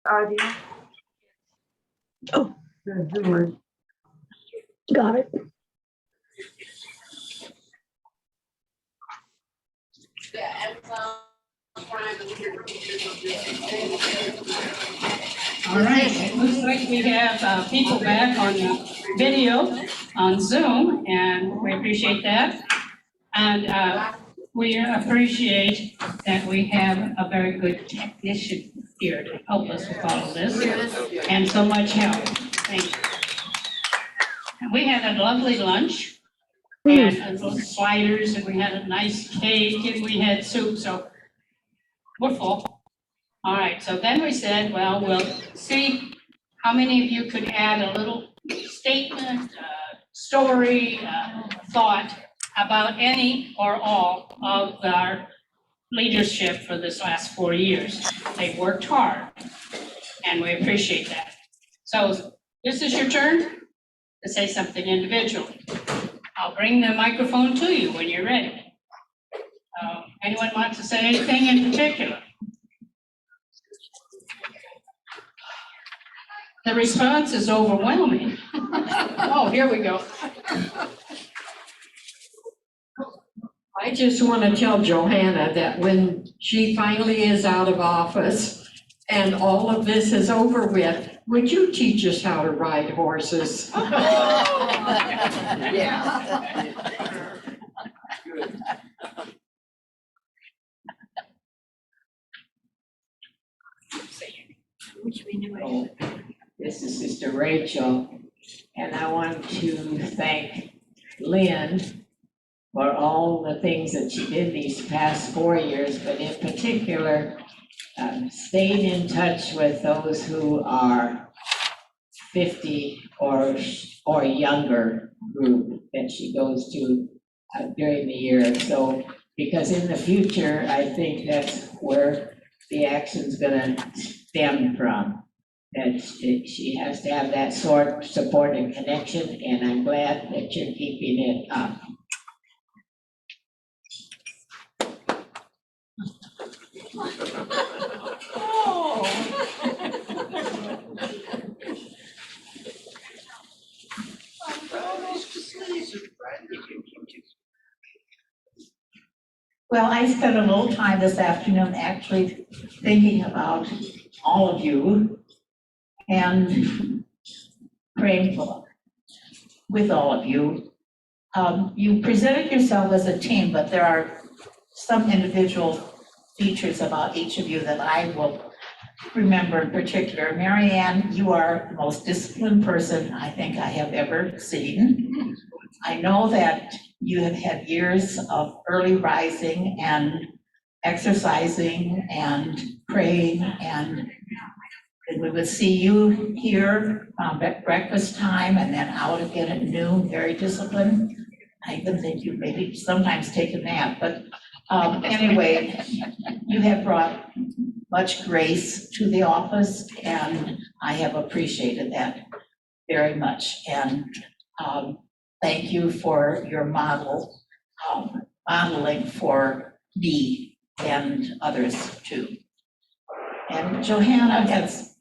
Audio. Oh. Good. Got it. All right, it looks like we have people back on video on Zoom, and we appreciate that. And we appreciate that we have a very good technician here to help us with all of this, and so much help. Thank you. And we had a lovely lunch, and little sliders, and we had a nice cake, and we had soup, so we're full. All right, so then we said, well, we'll see how many of you could add a little statement, story, thought about any or all of our leadership for this last 4 years. They've worked hard, and we appreciate that. So this is your turn to say something individually. I'll bring the microphone to you when you're ready. Anyone want to say anything in particular? The response is overwhelming. Oh, here we go. I just want to tell Johanna that when she finally is out of office and all of this is over with, would you teach us how to ride horses? Yeah. This is Sister Rachel, and I want to thank Lynn for all the things that she did these past 4 years, but in particular, staying in touch with those who are 50 or younger group that she goes to during the year. So, because in the future, I think that's where the action's gonna stem from. That she has to have that sort of support and connection, and I'm glad that you're keeping it up. Well, I spent a little time this afternoon actually thinking about all of you and praying with all of you. You presented yourself as a team, but there are some individual features about each of you that I will remember in particular. Mary Ann, you are the most disciplined person I think I have ever seen. I know that you have had years of early rising and exercising and praying, and we would see you here at breakfast time and then out again at noon, very disciplined. I even think you maybe sometimes take a nap, but anyway, you have brought much grace to the office, and I have appreciated that very much. And thank you for your modeling for me and others too. And Johanna has,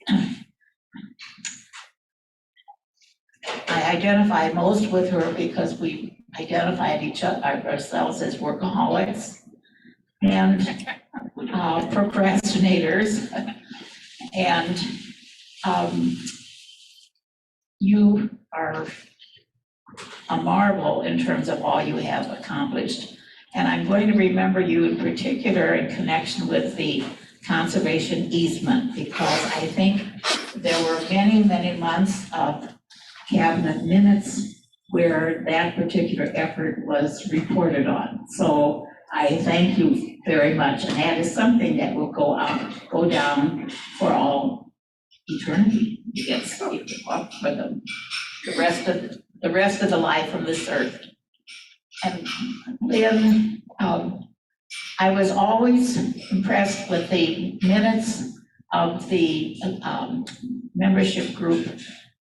I identify most with her because we identified ourselves as workaholics and procrastinators. And you are a marvel in terms of all you have accomplished. And I'm going to remember you in particular in connection with the conservation easement, because I think there were many, many months of cabinet minutes where that particular effort was reported on. So I thank you very much, and that is something that will go down for all eternity. Yes, for the rest of the life of this earth. And then I was always impressed with the minutes of the membership group.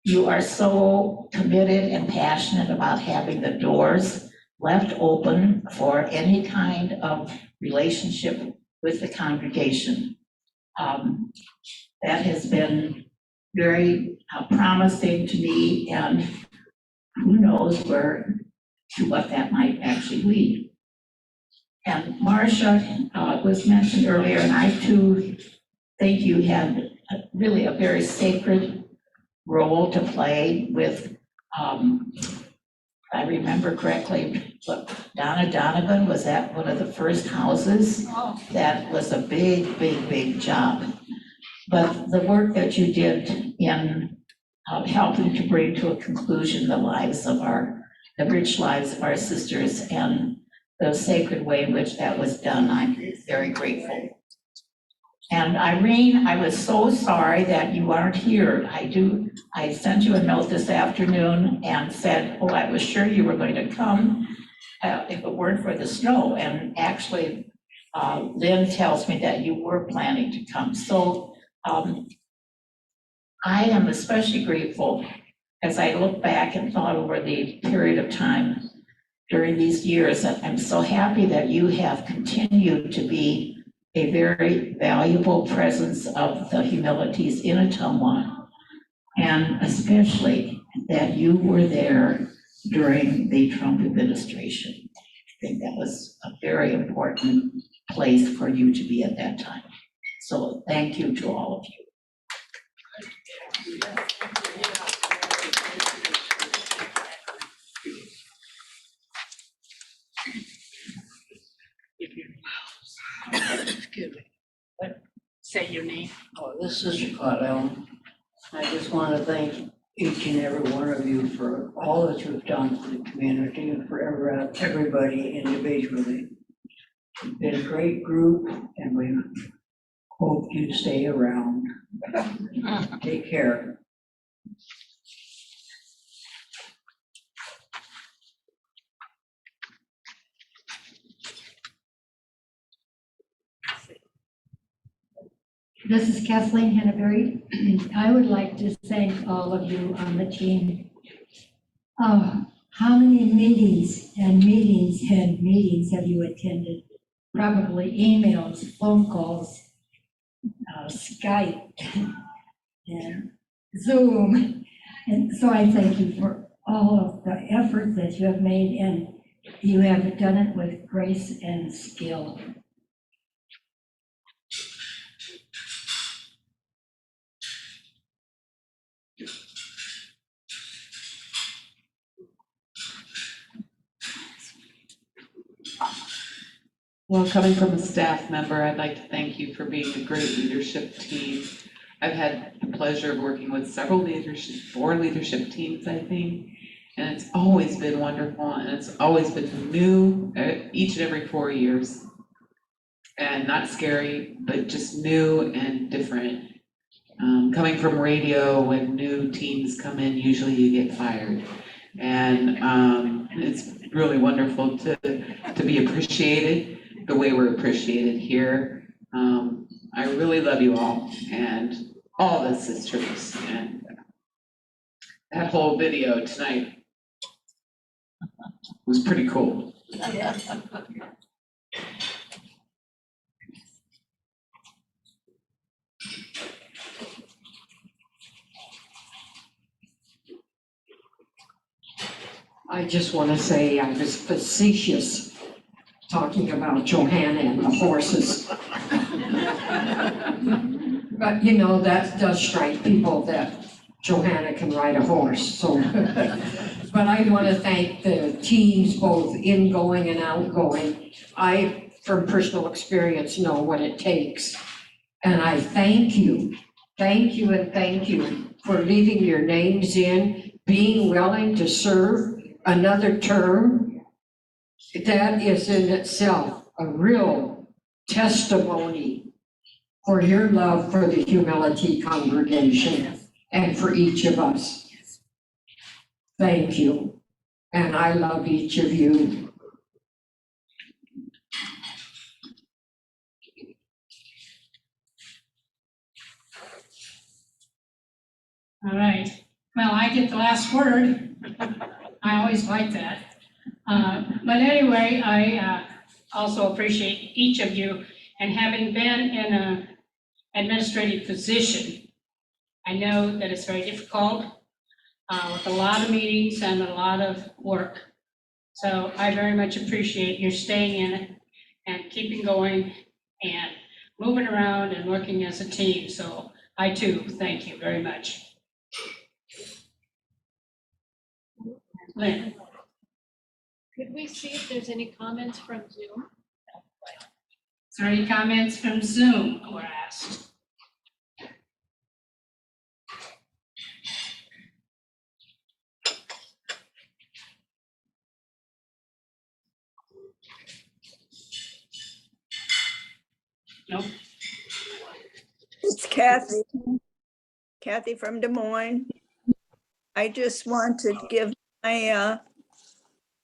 You are so committed and passionate about having the doors left open for any kind of relationship with the congregation. that has been very promising to me, and who knows what that might actually lead. And Marcia was mentioned earlier, and I too think you had really a very sacred role to play with, I remember correctly, Donna Donovan, was at one of the first houses. That was a big, big, big job. But the work that you did in helping to bring to a conclusion the rich lives of our sisters, and the sacred way in which that was done, I'm very grateful. And Irene, I was so sorry that you aren't here. I sent you a note this afternoon and said, oh, I was sure you were going to come if it weren't for the snow. And actually, Lynn tells me that you were planning to come. So I am especially grateful as I look back and thought over the period of time during these years. I'm so happy that you have continued to be a very valuable presence of the humilities in Ottumwa, and especially that you were there during the Trump administration. I think that was a very important place for you to be at that time. So thank you to all of you. Excuse me. Say your name. Oh, this is Allen. I just want to thank each and every one of you for all that you've done for the community and for everybody individually. You've been a great group, and we hope you stay around. Take care. This is Kathleen Henneberry. I would like to thank all of you on the team. How many meetings have you attended? Probably emails, phone calls, Skype, and Zoom. And so I thank you for all of the effort that you have made, and you have done it with grace and skill. Well, coming from a staff member, I'd like to thank you for being a great leadership team. I've had the pleasure of working with four leadership teams, I think, and it's always been wonderful, and it's always been new each and every 4 years. And not scary, but just new and different. Coming from radio, when new teams come in, usually you get fired. And it's really wonderful to be appreciated the way we're appreciated here. I really love you all and all the sisters, and that whole video tonight was pretty cool. I just want to say I was facetious talking about Johanna and the horses. But you know, that does strike people that Johanna can ride a horse, so. But I want to thank the teams, both ingoing and outgoing. I, from personal experience, know what it takes. And I thank you and thank you for leaving your names in, being willing to serve another term. That is in itself a real testimony for your love for the Humility congregation and for each of us. Thank you, and I love each of you. All right, well, I get the last word. I always like that. But anyway, I also appreciate each of you, and having been in administrative position. I know that it's very difficult with a lot of meetings and a lot of work. So I very much appreciate your staying in it and keeping going and moving around and working as a team. So I too thank you very much. Lynn. Could we see if there's any comments from Zoom? Is there any comments from Zoom were asked? Nope. It's Cathy. Cathy from Des Moines. I just want to give my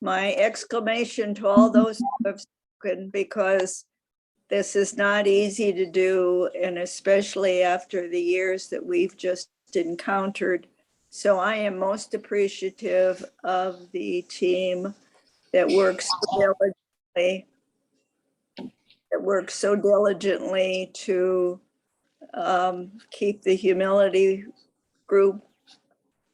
my exclamation to all those who have spoken, because this is not easy to do, and especially after the years that we've just encountered. So I am most appreciative of the team that works so diligently to keep the humility group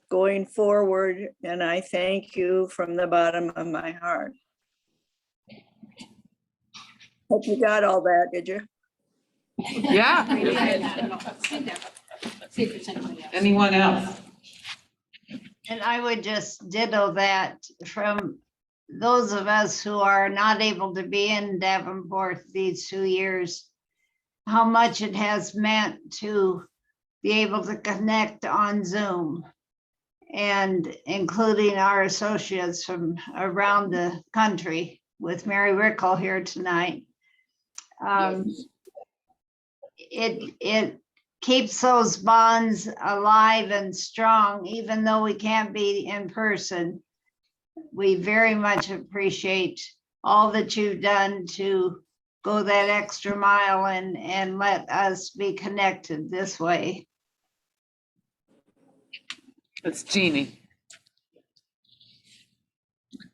going forward. And I thank you from the bottom of my heart. Hope you got all that, did you? Yeah. See if there's anybody else. Anyone else? And I would just ditto that from those of us who are not able to be in Davenport these 2 years, how much it has meant to be able to connect on Zoom, and including our associates from around the country with Mary Rickle here tonight. It keeps those bonds alive and strong, even though we can't be in person. We very much appreciate all that you've done to go that extra mile and let us be connected this way. It's Jeanie.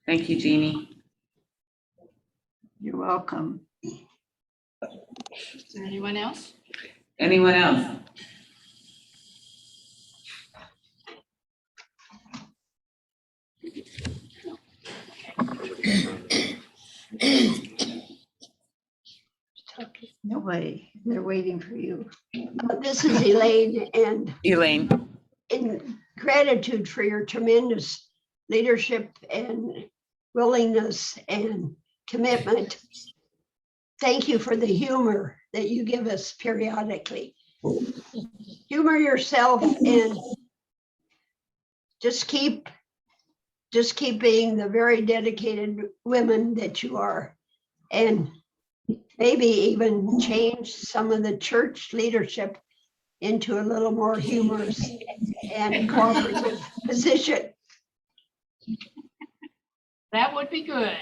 Thank you, Jeanie. You're welcome. Is there anyone else? Anyone else? Nobody, they're waiting for you. This is Elaine, and Elaine. in gratitude for your tremendous leadership and willingness and commitment, thank you for the humor that you give us periodically. Humor yourself and just keep being the very dedicated women that you are, and maybe even change some of the church leadership into a little more humorous and cooperative position. That would be good.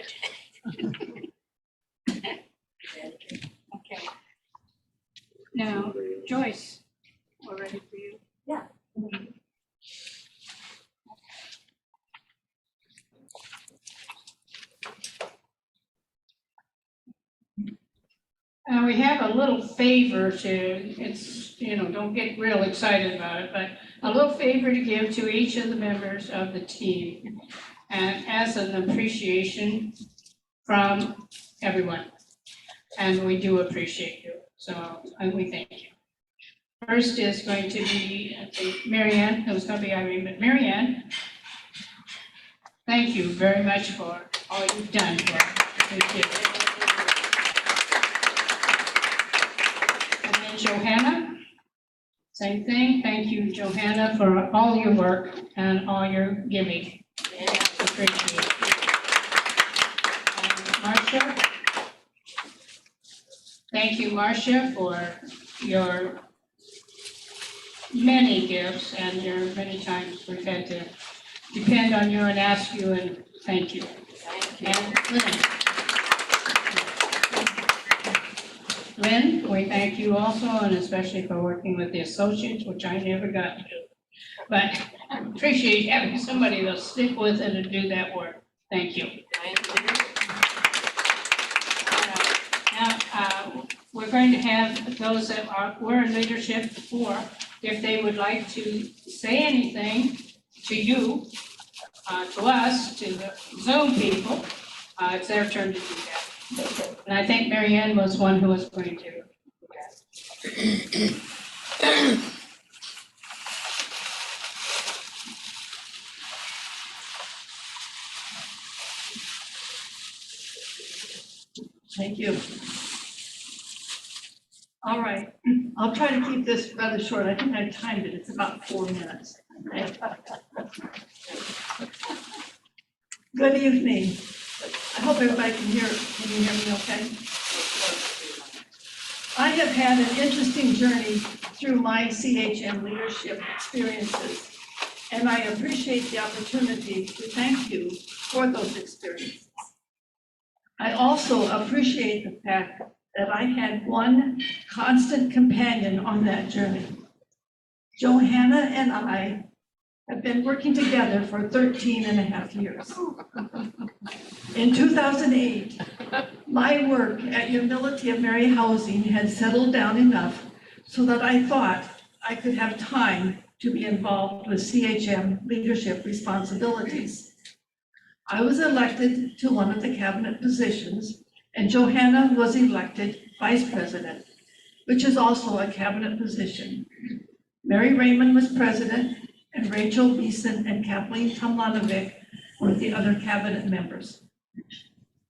Okay. Now, Joyce, we're ready for you. Yeah. We have a little favor to, it's, don't get real excited about it, but a little favor to give to each of the members of the team, and as an appreciation from everyone. And we do appreciate you, so we thank you. First is going to be, I think, Marianne. It was going to be Irene, but Marianne, thank you very much for all you've done for us. Thank you. And then Johanna, same thing. Thank you, Johanna, for all your work and all your giving. Appreciate it. And Marcia, thank you, Marcia, for your many gifts and your many times we've had to depend on you and ask you, and thank you. And Lynn, we thank you also, and especially for working with the associates, which I never got to do. But I appreciate having somebody to stick with it and do that work. Thank you. Now, we're going to have those that were in leadership before, if they would like to say anything to you, to us, to the Zoom people, it's their turn to do that. And I think Mary Ann was one who was going to do that. Thank you. All right, I'll try to keep this rather short. I think I timed it. It's about 4 minutes. Good evening. I hope everybody can hear me okay? I have had an interesting journey through my CHM leadership experiences, and I appreciate the opportunity to thank you for those experiences. I also appreciate the fact that I had one constant companion on that journey. Johanna and I have been working together for 13 and a half years. In 2008, my work at Humility of Mary Housing had settled down enough so that I thought I could have time to be involved with CHM leadership responsibilities. I was elected to one of the cabinet positions, and Johanna was elected vice president, which is also a cabinet position. Mary Raymond was president, and Rachel Beeson and Kathleen Tomlanovic were the other cabinet members.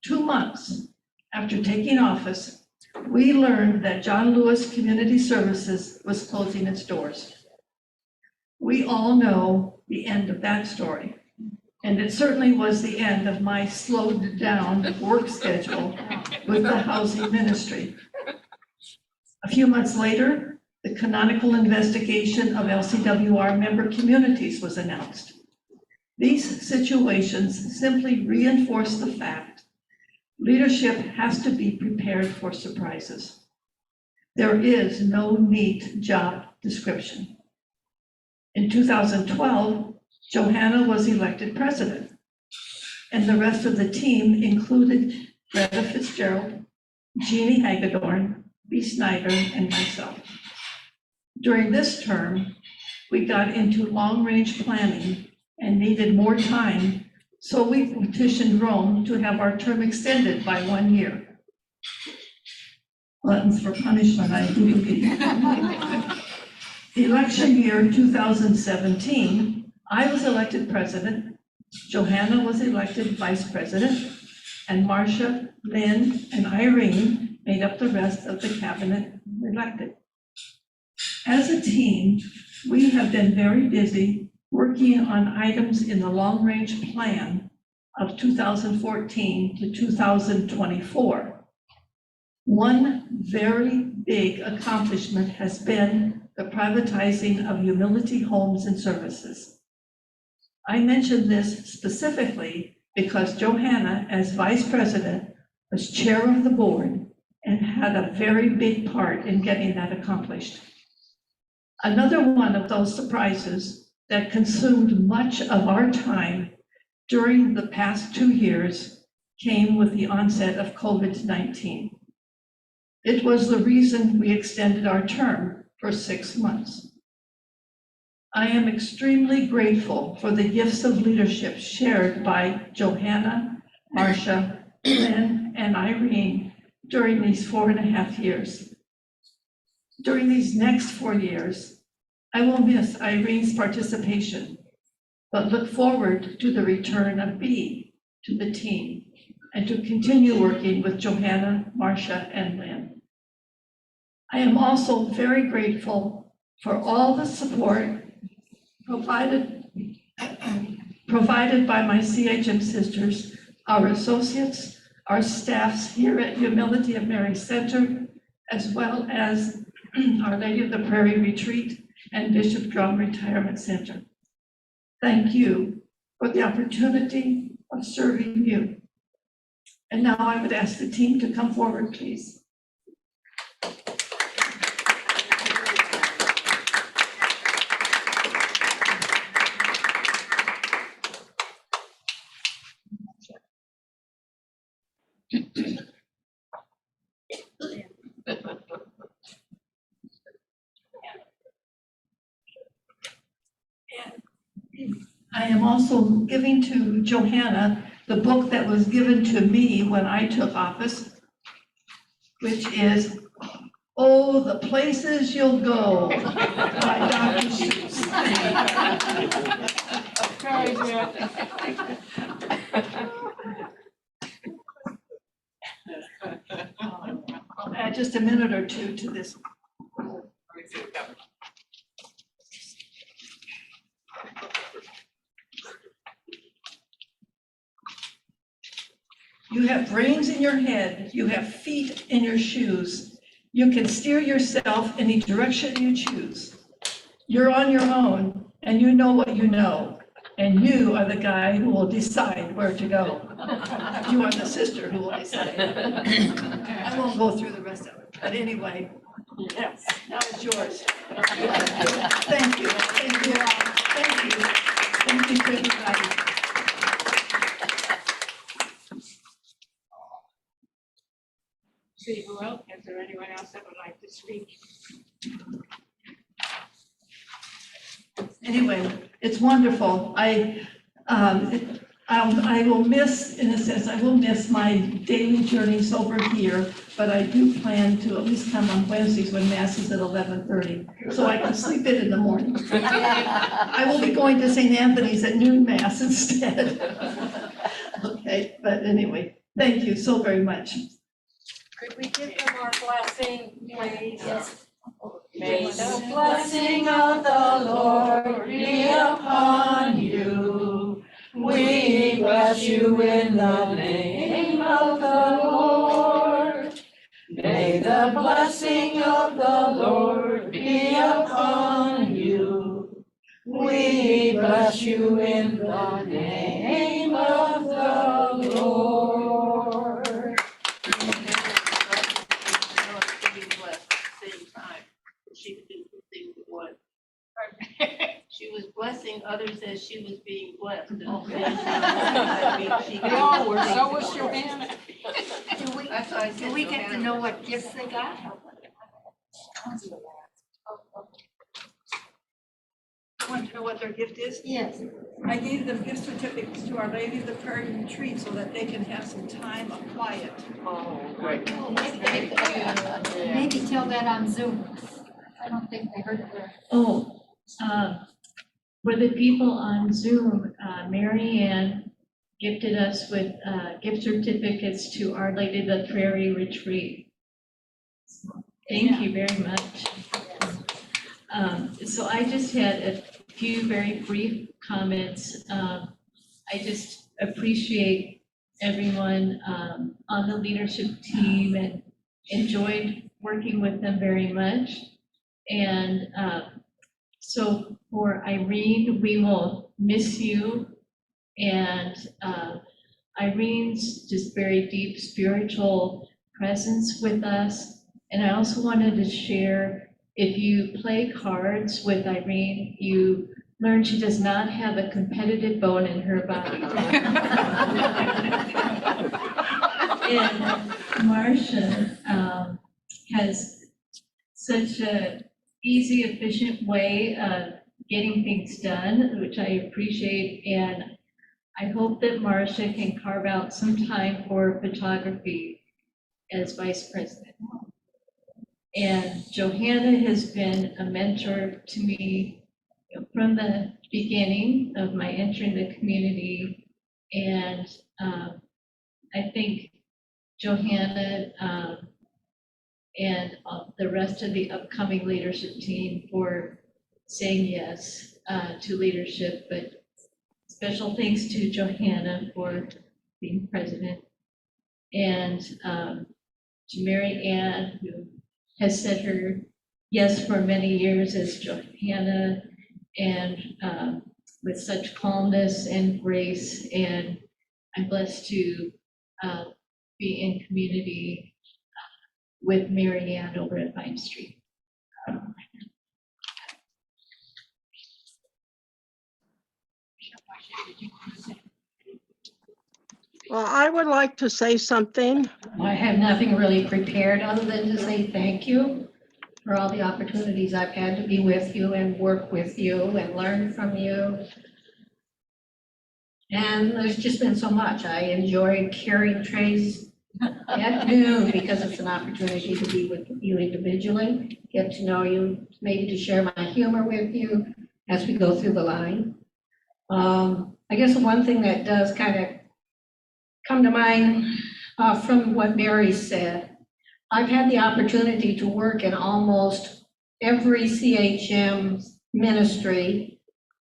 2 months after taking office, we learned that John Lewis Community Services was closing its doors. We all know the end of that story. And it certainly was the end of my slowed down work schedule with the housing ministry. A few months later, the canonical investigation of LCWR member communities was announced. These situations simply reinforce the fact leadership has to be prepared for surprises. There is no neat job description. In 2012, Johanna was elected president, and the rest of the team included Greta Fitzgerald, Jeanie Hagedorn, B. Snyder, and myself. During this term, we got into long-range planning and needed more time, so we petitioned Rome to have our term extended by 1 year. Buttons for punishment, I do believe. Election year 2017, I was elected president, Johanna was elected vice president, and Marcia, Lynn, and Irene made up the rest of the cabinet elected. As a team, we have been very busy working on items in the long-range plan of 2014 to 2024. One very big accomplishment has been the privatizing of Humility Homes and Services. I mention this specifically because Johanna, as vice president, was chair of the board and had a very big part in getting that accomplished. Another one of those surprises that consumed much of our time during the past 2 years came with the onset of COVID-19. It was the reason we extended our term for 6 months. I am extremely grateful for the gifts of leadership shared by Johanna, Marcia, Lynn, and Irene during these 4.5 years. During these next 4 years, I will miss Irene's participation, but look forward to the return of B to the team and to continue working with Johanna, Marcia, and Lynn. I am also very grateful for all the support provided by my CHM sisters, our associates, our staffs here at Humility of Mary Center, as well as Our Lady of the Prairie Retreat and Bishop Drum Retirement Center. Thank you for the opportunity of serving you. And now I would ask the team to come forward, please. I am also giving to Johanna the book that was given to me when I took office, which is Oh, the Places You'll Go by Dr. Seuss. Very good. I'll add just a minute or two to this. You have brains in your head, you have feet in your shoes. You can steer yourself any direction you choose. You're on your own, and you know what you know. And you are the guy who will decide where to go. You are the sister who will decide. I won't go through the rest of it, but anyway, yes, now it's yours. Thank you, thank you all, thank you. Thank you to everybody. See who else? Is there anyone else that would like to speak? Anyway, it's wonderful. I will miss, in a sense, I will miss my daily journeys over here, but I do plan to at least come on Wednesdays when Mass is at 11:30, so I can sleep in the morning. I will be going to St. Anthony's at noon Mass instead. Okay, but anyway, thank you so very much. Could we give them our blessing, please? Yes. May the blessing of the Lord be upon you. We bless you in the name of the Lord. May the blessing of the Lord be upon you. We bless you in the name of the Lord. She was blessing others as she was being blessed. We all were, so was Johanna. Do we get to know what gifts they got? Want to know what their gift is? Yes. I gave them gift certificates to Our Lady of the Pardon Retreat so that they can have some time of quiet. Oh, great. Maybe tell that on Zoom. I don't think they heard it there. Oh, for the people on Zoom, Mary Ann gifted us with gift certificates to Our Lady of the Prairie Retreat. Thank you very much. So I just had a few very brief comments. I just appreciate everyone on the leadership team and enjoyed working with them very much. And so for Irene, we will miss you. And Irene's just very deep spiritual presence with us. And I also wanted to share, if you play cards with Irene, you learn she does not have a competitive bone in her body. And Marcia has such a easy, efficient way of getting things done, which I appreciate. And I hope that Marcia can carve out some time for photography as vice president. And Johanna has been a mentor to me from the beginning of my entering the community. And I think Johanna and the rest of the upcoming leadership team for saying yes to leadership, but special thanks to Johanna for being president, and to Mary Ann, who has said her yes for many years as Johanna, and with such calmness and grace. And I'm blessed to be in community with Mary Ann over at Vine Street. Well, I would like to say something. I have nothing really prepared other than to say thank you for all the opportunities I've had to be with you and work with you and learn from you. And there's just been so much. I enjoy carrying trays at noon because it's an opportunity to be with you individually, get to know you, maybe to share my humor with you as we go through the line. I guess the one thing that does kind of come to mind from what Mary said, I've had the opportunity to work in almost every CHM ministry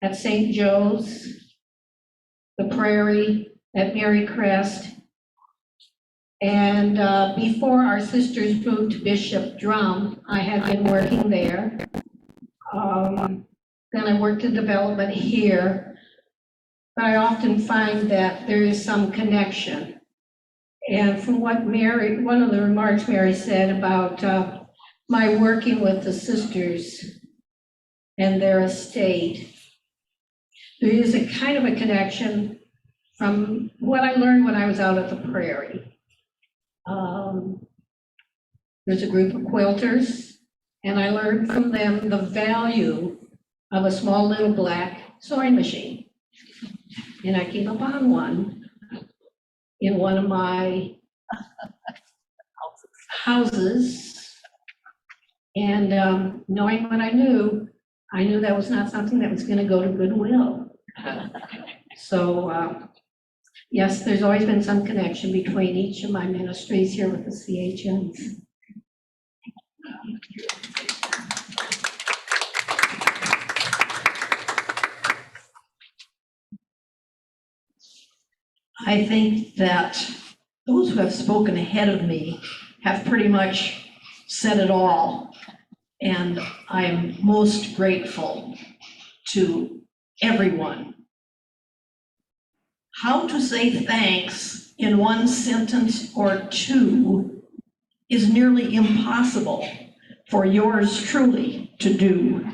at St. Joe's, the Prairie, at Mary Crest. And before our sisters moved to Bishop Drum, I had been working there. Then I worked in development here. But I often find that there is some connection. And from what Mary, one of the remarks Mary said about my working with the sisters and their estate, there is a kind of a connection from what I learned when I was out at the Prairie. There's a group of quilters, and I learned from them the value of a small little black sewing machine. And I came upon one in one of my houses. And knowing what I knew that was not something that was going to go to Goodwill. So yes, there's always been some connection between each of my ministries here with the CHMs. I think that those who have spoken ahead of me have pretty much said it all. And I am most grateful to everyone. How to say thanks in one sentence or two is nearly impossible for yours truly to do.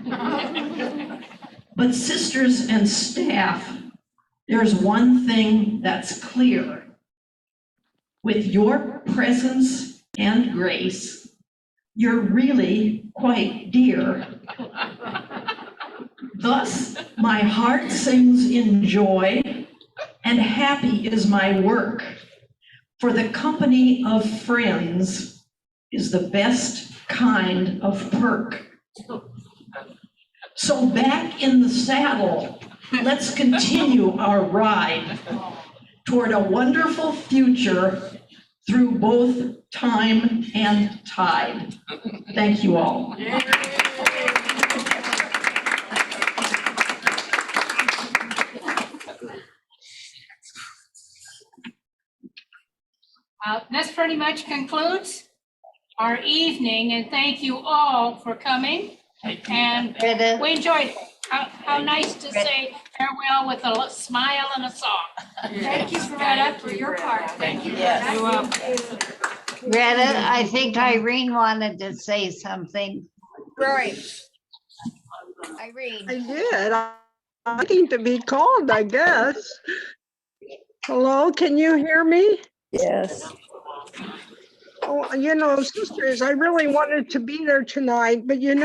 But sisters and staff, there's one thing that's clear. With your presence and grace, you're really quite dear. Thus, my heart sings in joy, and happy is my work. For the company of friends is the best kind of perk. So back in the saddle, let's continue our ride toward a wonderful future through both time and tide. Thank you all. This pretty much concludes our evening, and thank you all for coming. And we enjoyed it. How nice to say farewell with a smile and a song. Thank you, Greta, for your part. Thank you. Yes. You're welcome. Greta, I think Irene wanted to say something. Right. Irene. I did. I need to be called, I guess. Hello, can you hear me? Yes. Oh, sisters, I really wanted to be there tonight, but